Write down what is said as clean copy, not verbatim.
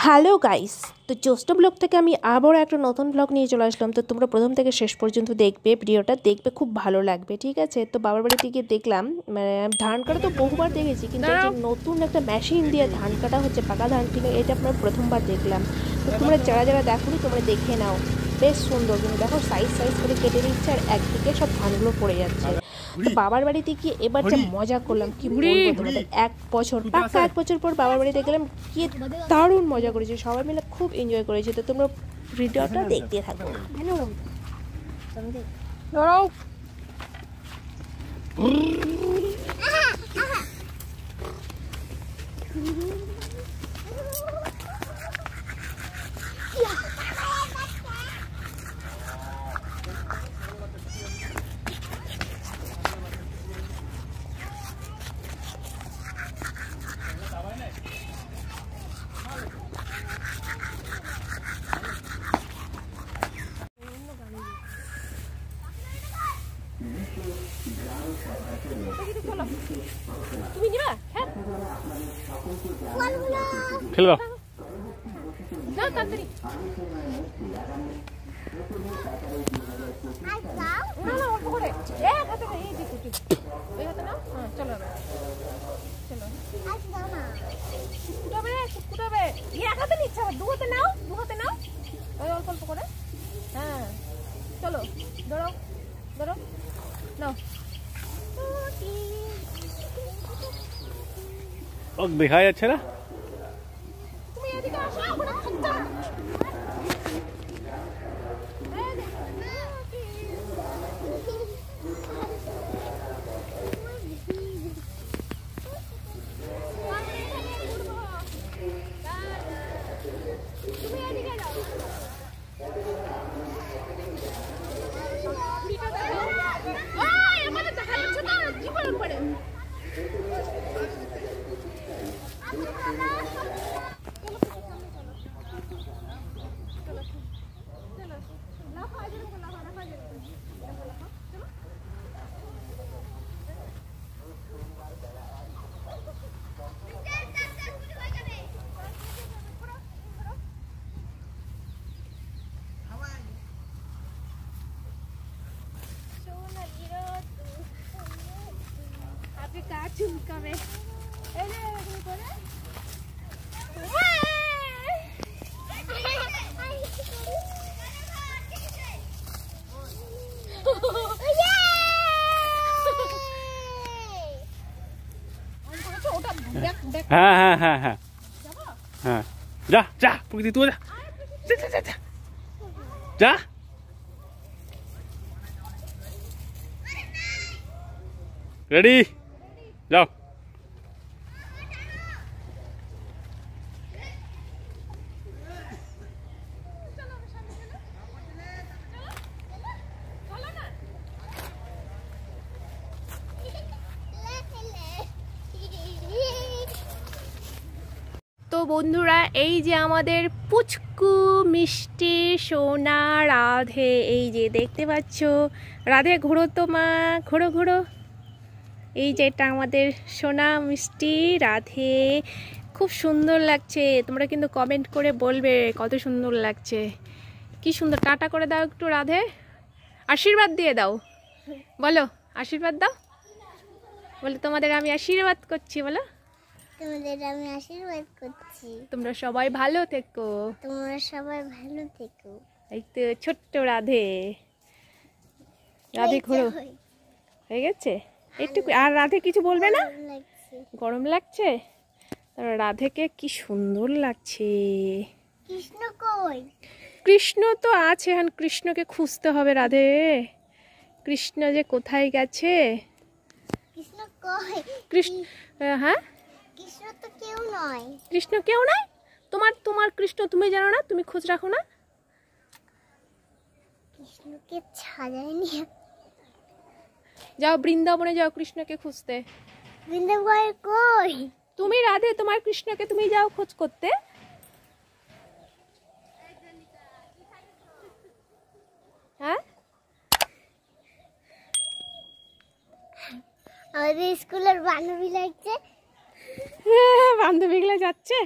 Hello guys, তো জ্যৈষ্ঠ blog থেকে আমি আবারও একটা নতুন ব্লগ নিয়ে চলে আসলাম। তো তোমরা প্রথম থেকে শেষ পর্যন্ত দেখবে, ভিডিওটা দেখবে, খুব ভালো লাগবে, ঠিক আছে? তো বাবার বাড়িতে গিয়ে দেখলাম, মানে ধান কাটা তো বহুবার দেখেছি, কিন্তু এই যে নতুন একটা মেশিন দিয়ে ধান কাটা হচ্ছে, পাকা ধান, ঠিক আছে, এটা আমরা প্রথমবার দেখলাম। তো তোমরা যারা যারা দেখোনি তোমরা দেখে নাও, বেশ সুন্দর, কিন্তু দেখো সাইজ সাইজ করে কেটে দিচ্ছে আর একদিকে সব ধানগুলো পড়ে যাচ্ছে। তো বাবার বাড়িতে গিয়ে এবার যে মজা করলাম কি বলবো তোমাদের, পাক্কা এক বছর পর বাবার বাড়িতে গেলাম, কি দারুণ মজা করেছি, সবাই মিলে খুব এনজয় করেছি। তো তোমরা ভিডিওটা দেখতে থাকো। তুমি নিবা খেলবা না তাড়াতাড়ি না না অল্প করে এক হাতে এই দেখো ওই হাতে না, হ্যাঁ চলো চলো কুটাবে এক হাতে নিচ্ছে, দু হাতে নাও ওই অল্প অল্প করে, হ্যাঁ চলো ধরো নাও। দেখা যাচ্ছে না, তুমি এদিকে আসো, ওখানে থাকতে চুলকাবে হ্যাঁ হ্যাঁ হ্যাঁ হ্যাঁ হ্যাঁ, যা যা প্রকৃতি, তুই যা যা। রেডি, যাও। তো বন্ধুরা, এই যে আমাদের পুচকু মিষ্টি সোনা রাধে, এই যে দেখতে পাচ্ছ, রাধে ঘোরো তো মা, ঘোরো। এই যে এটা আমাদের সোনা মিষ্টি রাধে, খুব সুন্দর লাগছে। তোমরা কিন্তু কমেন্ট করে বলবে কত সুন্দর লাগছে, কি সুন্দর। টাটা করে দাও একটু রাধে, আশীর্বাদ দিয়ে দাও, বলো আশীর্বাদ দাও, বলে তোমাদের আমি আশীর্বাদ করছি, বলো তোমাদের আমি আশীর্বাদ করছি, তোমরা সবাই ভালো থেকো, এই তো ছোট্ট রাধে ঘোরো, হয়ে গেছে একটু। আর রাধে কিছু বলবে না? গরম লাগছে? রাধেকে কি সুন্দর লাগছে। কৃষ্ণ কই? কৃষ্ণ তো আছে, এখন কৃষ্ণকে খুঁজতে হবে রাধে, কৃষ্ণ যে কোথায় গেছে। কৃষ্ণ কই? কৃষ্ণ, হ্যাঁ কৃষ্ণ তো কেউ নয়। কৃষ্ণ কেউ নাই? তোমার কৃষ্ণ তুমি জানো না? তুমি খোঁজ রাখো না? কৃষ্ণকে ছাড়াইনি। যাও বৃন্দাবনে যাও কৃষ্ণকে খুঁজতে। বৃন্দাবনে কই? তুমি রাধে তোমার কৃষ্ণকে তুমি যাও খোঁজ করতে। হ্যাঁ আমাদের স্কুলের বান্ধবী লাগছে, বান্ধবীগুলো যাচ্ছে।